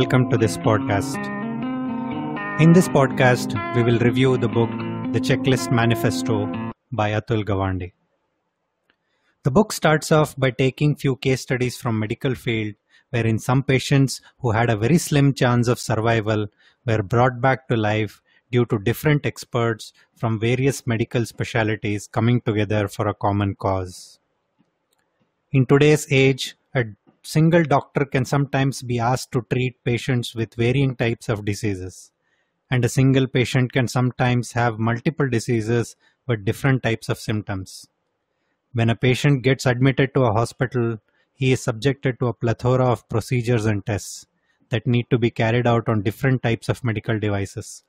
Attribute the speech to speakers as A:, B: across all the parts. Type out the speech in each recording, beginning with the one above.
A: welcome to this podcast. In this podcast, we will review the book The Checklist Manifesto by Atul Gawande. The book starts off by taking few case studies from medical field wherein some patients who had a very slim chance of survival were brought back to life due to different experts from various medical specialties coming together for a common cause. In today's age, a single doctor can sometimes be asked to treat patients with varying types of diseases, and a single patient can sometimes have multiple diseases with different types of symptoms. When a patient gets admitted to a hospital, he is subjected to a plethora of procedures and tests that need to be carried out on different types of medical devices.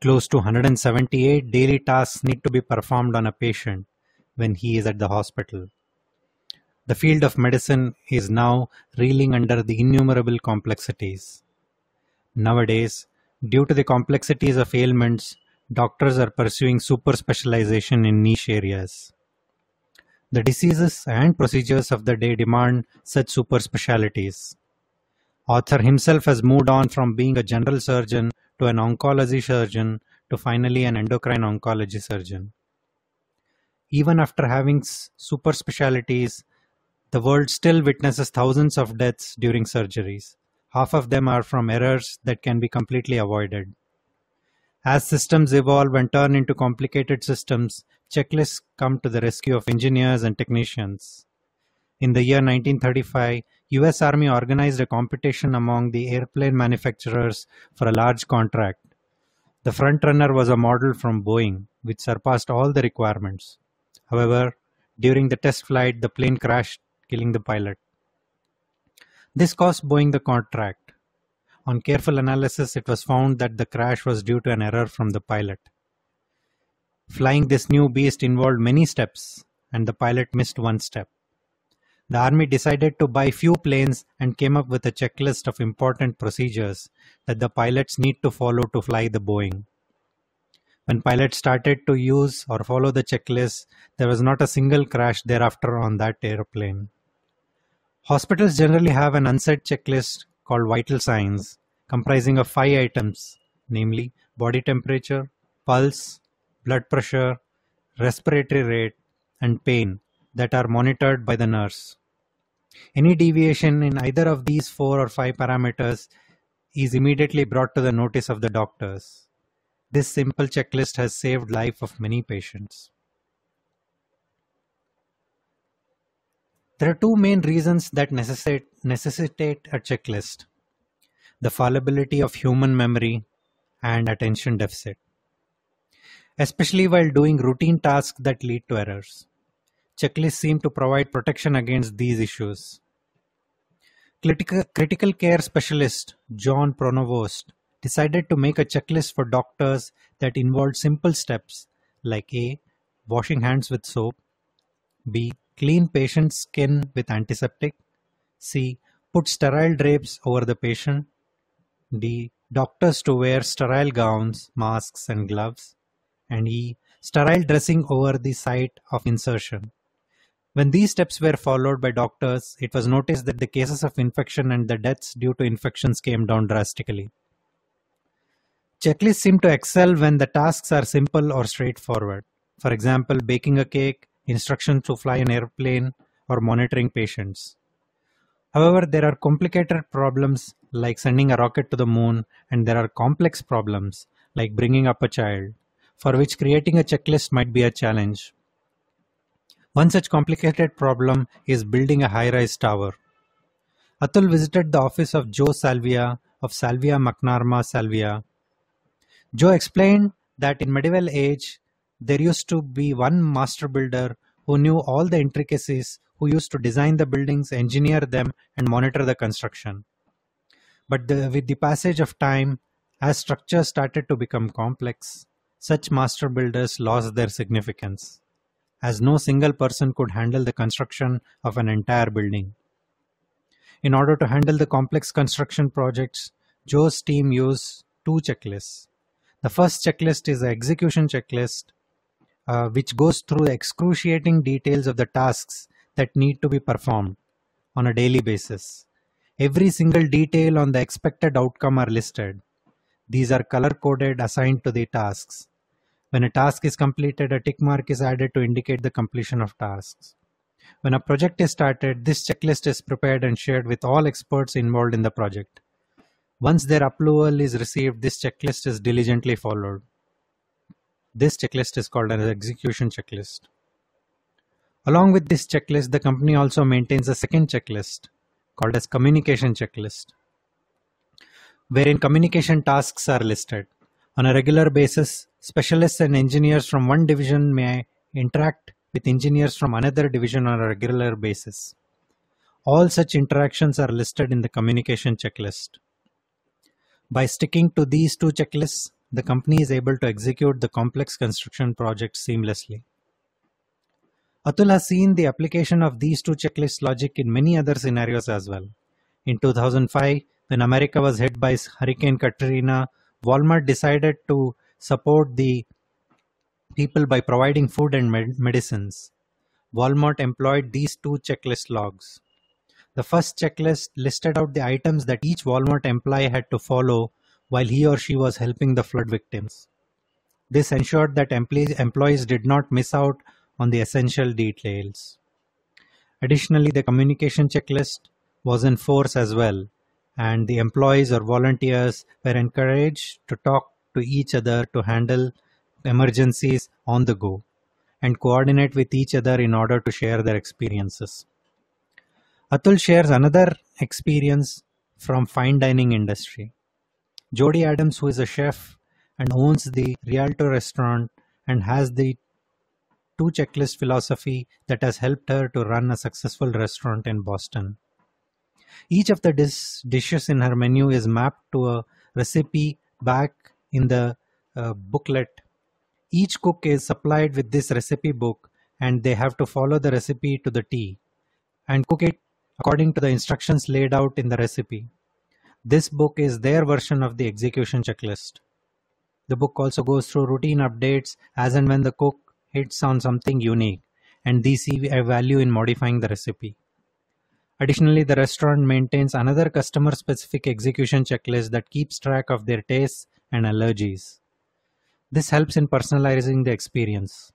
A: Close to 178 daily tasks need to be performed on a patient when he is at the hospital. The field of medicine is now reeling under the innumerable complexities. Nowadays, due to the complexities of ailments, doctors are pursuing super specialization in niche areas. The diseases and procedures of the day demand such super specialties. Author himself has moved on from being a general surgeon to an oncology surgeon to finally an endocrine oncology surgeon. Even after having super specialties, the world still witnesses thousands of deaths during surgeries. Half of them are from errors that can be completely avoided. As systems evolve and turn into complicated systems, checklists come to the rescue of engineers and technicians. In the year 1935, US Army organized a competition among the airplane manufacturers for a large contract. The frontrunner was a model from Boeing, which surpassed all the requirements. However, during the test flight, the plane crashed, killing the pilot. This cost Boeing the contract. On careful analysis, it was found that the crash was due to an error from the pilot. Flying this new beast involved many steps, and the pilot missed one step. The Army decided to buy few planes and came up with a checklist of important procedures that the pilots need to follow to fly the Boeing. When pilots started to use or follow the checklist, there was not a single crash thereafter on that airplane. Hospitals generally have an unsaid checklist called vital signs, comprising of 5 items, namely body temperature, pulse, blood pressure, respiratory rate, and pain that are monitored by the nurse. Any deviation in either of these 4 or 5 parameters is immediately brought to the notice of the doctors. This simple checklist has saved life of many patients. There are 2 main reasons that necessitate a checklist: the fallibility of human memory and attention deficit, especially while doing routine tasks that lead to errors. Checklists seem to provide protection against these issues. Critical care specialist John Pronovost decided to make a checklist for doctors that involved simple steps like A. Washing hands with soap, B. Clean patient's skin with antiseptic, C. Put sterile drapes over the patient, D. Doctors to wear sterile gowns, masks and gloves, and E. Sterile dressing over the site of insertion. When these steps were followed by doctors, it was noticed that the cases of infection and the deaths due to infections came down drastically. Checklists seem to excel when the tasks are simple or straightforward. For example, baking a cake, instructions to fly an airplane, or monitoring patients. However, there are complicated problems like sending a rocket to the moon, and there are complex problems like bringing up a child, for which creating a checklist might be a challenge. One such complicated problem is building a high-rise tower. Atul visited the office of Joe Salvia of Salvia McNarma Salvia. Joe explained that in medieval age, there used to be one master builder who knew all the intricacies, who used to design the buildings, engineer them, and monitor the construction. But with the passage of time, as structures started to become complex, such master builders lost their significance, as no single person could handle the construction of an entire building. In order to handle the complex construction projects, Joe's team used 2 checklists. The first checklist is the execution checklist, which goes through the excruciating details of the tasks that need to be performed on a daily basis. Every single detail on the expected outcome are listed. These are color-coded, assigned to the tasks. When a task is completed, a tick mark is added to indicate the completion of tasks. When a project is started, this checklist is prepared and shared with all experts involved in the project. Once their approval is received, this checklist is diligently followed. This checklist is called an execution checklist. Along with this checklist, the company also maintains a second checklist called as communication checklist, wherein communication tasks are listed. On a regular basis, specialists and engineers from one division may interact with engineers from another division on a regular basis. All such interactions are listed in the communication checklist. By sticking to these two checklists, the company is able to execute the complex construction project seamlessly. Atul has seen the application of these two checklist logic in many other scenarios as well. In 2005, when America was hit by Hurricane Katrina, Walmart decided to support the people by providing food and medicines. Walmart employed these two checklist logs. The first checklist listed out the items that each Walmart employee had to follow while he or she was helping the flood victims. This ensured that employees did not miss out on the essential details. Additionally, the communication checklist was in force as well, and the employees or volunteers were encouraged to talk to each other to handle emergencies on the go and coordinate with each other in order to share their experiences. Atul shares another experience from fine dining industry. Jody Adams, who is a chef and owns the Rialto restaurant and has the two checklist philosophy that has helped her to run a successful restaurant in Boston. Each of the dishes in her menu is mapped to a recipe back in the booklet. Each cook is supplied with this recipe book and they have to follow the recipe to the T and cook it according to the instructions laid out in the recipe. This book is their version of the execution checklist. The book also goes through routine updates as and when the cook hits on something unique and they see a value in modifying the recipe. Additionally, the restaurant maintains another customer-specific execution checklist that keeps track of their tastes and allergies. This helps in personalizing the experience.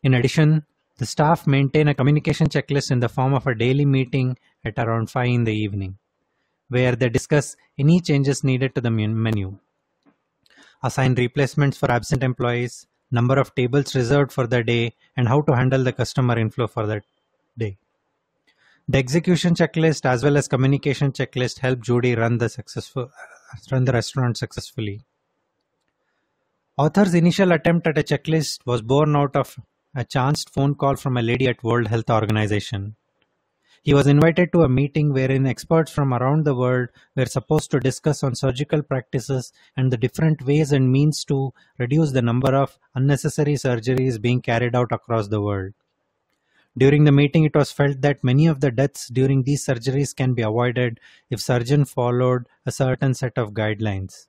A: In addition, the staff maintain a communication checklist in the form of a daily meeting at around 5 in the evening, where they discuss any changes needed to the menu, assign replacements for absent employees, number of tables reserved for the day, and how to handle the customer inflow for that day. The execution checklist as well as communication checklist help Judy run the restaurant successfully. Author's initial attempt at a checklist was born out of a chanced phone call from a lady at World Health Organization. He was invited to a meeting wherein experts from around the world were supposed to discuss on surgical practices and the different ways and means to reduce the number of unnecessary surgeries being carried out across the world. During the meeting, it was felt that many of the deaths during these surgeries can be avoided if surgeon followed a certain set of guidelines,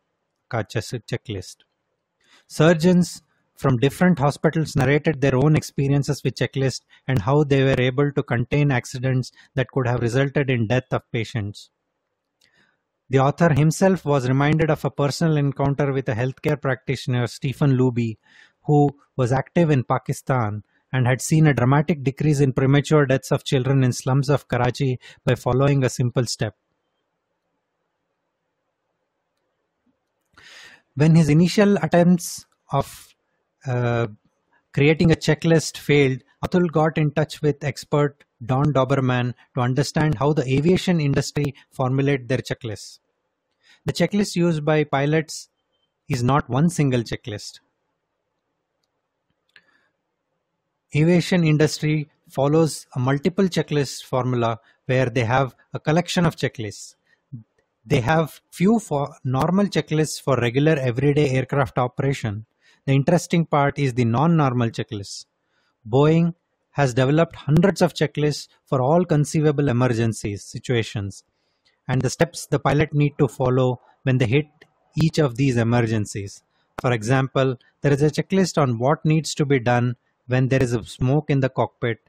A: checklist. Surgeons from different hospitals narrated their own experiences with checklist and how they were able to contain accidents that could have resulted in death of patients. The author himself was reminded of a personal encounter with a healthcare practitioner, Stephen Luby, who was active in Pakistan and had seen a dramatic decrease in premature deaths of children in slums of Karachi by following a simple step. When his initial attempts of creating a checklist failed, Atul got in touch with expert Don Doberman to understand how the aviation industry formulate their checklists. The checklist used by pilots is not one single checklist. Aviation industry follows a multiple checklist formula where they have a collection of checklists. They have few for normal checklists for regular everyday aircraft operation. The interesting part is the non-normal checklists. Boeing has developed hundreds of checklists for all conceivable emergencies situations and the steps the pilot need to follow when they hit each of these emergencies. For example, there is a checklist on what needs to be done when there is a smoke in the cockpit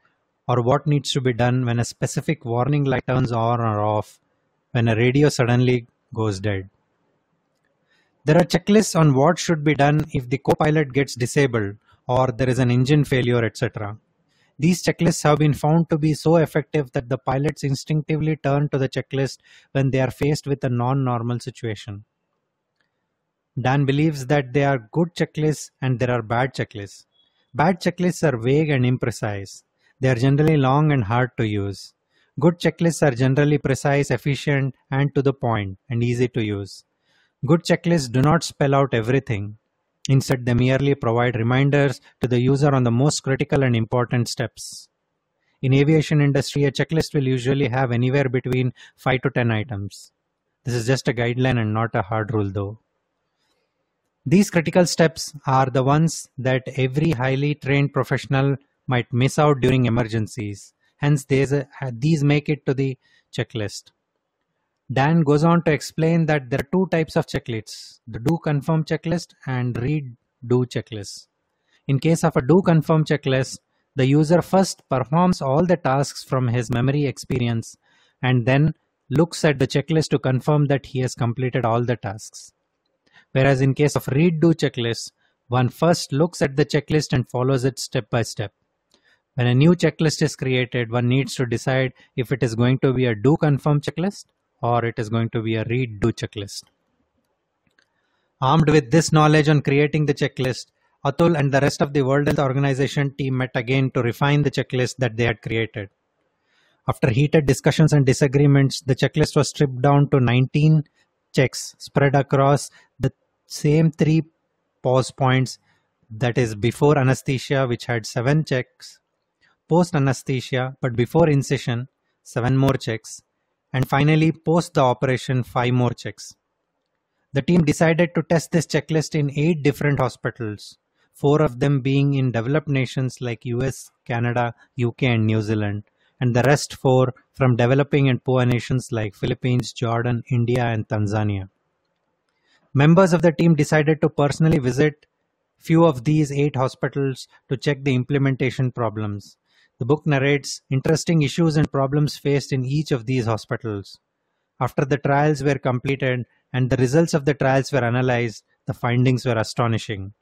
A: or what needs to be done when a specific warning light turns on or off when a radio suddenly goes dead. There are checklists on what should be done if the co-pilot gets disabled or there is an engine failure, etc. These checklists have been found to be so effective that the pilots instinctively turn to the checklist when they are faced with a non-normal situation. Dan believes that there are good checklists and there are bad checklists. Bad checklists are vague and imprecise. They are generally long and hard to use. Good checklists are generally precise, efficient, and to the point, and easy to use. Good checklists do not spell out everything. Instead, they merely provide reminders to the user on the most critical and important steps. In aviation industry, a checklist will usually have anywhere between 5 to 10 items. This is just a guideline and not a hard rule though. These critical steps are the ones that every highly trained professional might miss out during emergencies. Hence, these make it to the checklist. Dan goes on to explain that there are two types of checklists, the do confirm checklist and read do checklist. In case of a do confirm checklist, the user first performs all the tasks from his memory experience and then looks at the checklist to confirm that he has completed all the tasks. Whereas in case of read do checklist, one first looks at the checklist and follows it step by step. When a new checklist is created, one needs to decide if it is going to be a do confirm checklist or it is going to be a read do checklist. Armed with this knowledge on creating the checklist, Atul and the rest of the World Health Organization team met again to refine the checklist that they had created. After heated discussions and disagreements, the checklist was stripped down to 19 checks spread across the same 3 pause points, that is before anesthesia, which had 7 checks, post anesthesia but before incision, 7 more checks, and finally post the operation, 5 more checks. The team decided to test this checklist in 8 different hospitals, 4 of them being in developed nations like US, Canada, UK and New Zealand, and the rest 4 from developing and poor nations like Philippines, Jordan, India and Tanzania. Members of the team decided to personally visit few of these 8 hospitals to check the implementation problems. The book narrates interesting issues and problems faced in each of these hospitals. After the trials were completed and the results of the trials were analyzed, the findings were astonishing.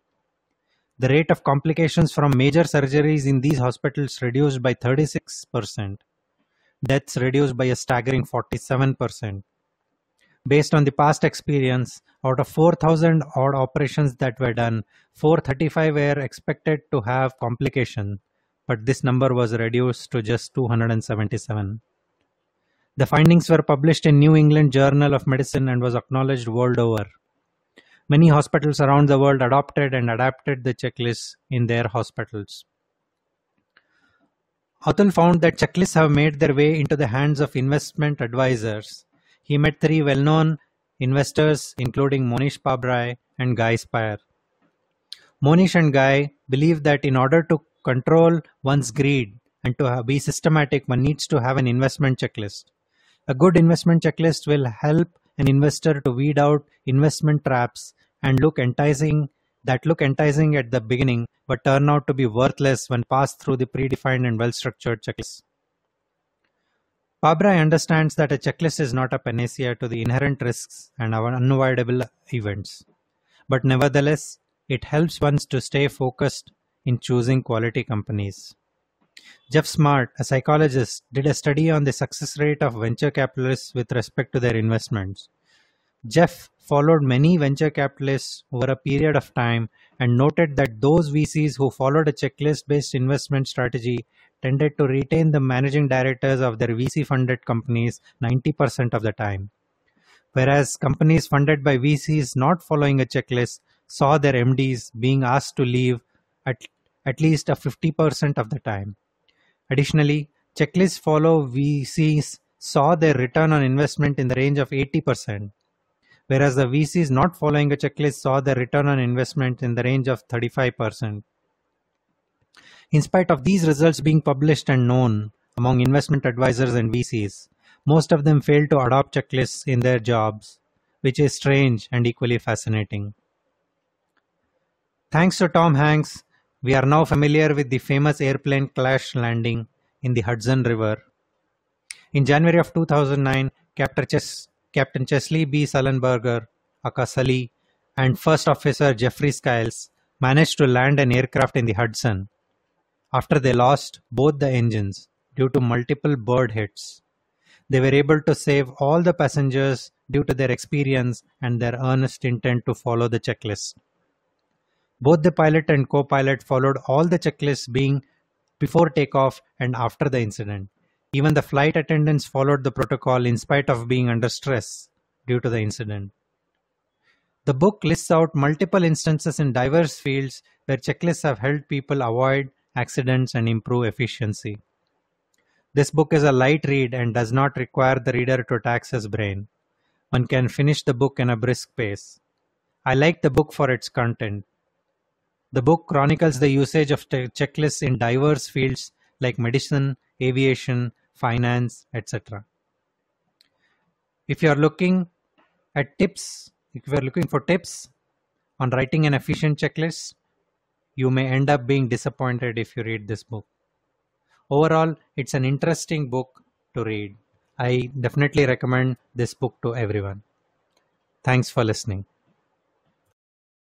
A: The rate of complications from major surgeries in these hospitals reduced by 36%. Deaths reduced by a staggering 47%. Based on the past experience, out of 4,000 odd operations that were done, 435 were expected to have complication, but this number was reduced to just 277. The findings were published in New England Journal of Medicine and was acknowledged world over. Many hospitals around the world adopted and adapted the checklists in their hospitals. Atul found that checklists have made their way into the hands of investment advisors. He met 3 well-known investors, including Monish Pabrai and Guy Spire. Monish and Guy believe that in order to control one's greed and to be systematic, one needs to have an investment checklist. A good investment checklist will help an investor to weed out investment traps and look enticing at the beginning but turn out to be worthless when passed through the predefined and well-structured checklist. Pabrai understands that a checklist is not a panacea to the inherent risks and unavoidable events, but nevertheless, it helps one to stay focused in choosing quality companies. Jeff Smart, a psychologist, did a study on the success rate of venture capitalists with respect to their investments. Jeff followed many venture capitalists over a period of time and noted that those VCs who followed a checklist-based investment strategy tended to retain the managing directors of their VC-funded companies 90% of the time. Whereas companies funded by VCs not following a checklist saw their MDs being asked to leave at least 50% of the time. Additionally, checklist follow VCs saw their return on investment in the range of 80%, whereas the VCs not following a checklist saw their return on investment in the range of 35%. In spite of these results being published and known among investment advisors and VCs, most of them failed to adopt checklists in their jobs, which is strange and equally fascinating. Thanks to Tom Hanks, we are now familiar with the famous airplane crash landing in the Hudson River. In January of 2009, Captain Chesley B. Sullenberger, aka Sully, and First Officer Jeffrey Skiles managed to land an aircraft in the Hudson after they lost both the engines due to multiple bird hits. They were able to save all the passengers due to their experience and their earnest intent to follow the checklist. Both the pilot and co-pilot followed all the checklists being before takeoff and after the incident. Even the flight attendants followed the protocol in spite of being under stress due to the incident. The book lists out multiple instances in diverse fields where checklists have helped people avoid accidents and improve efficiency. This book is a light read and does not require the reader to tax his brain. One can finish the book in a brisk pace. I like the book for its content. The book chronicles the usage of checklists in diverse fields like medicine, aviation, finance, etc. If you are looking for tips on writing an efficient checklist, you may end up being disappointed if you read this book. Overall, it's an interesting book to read. I definitely recommend this book to everyone. Thanks for listening.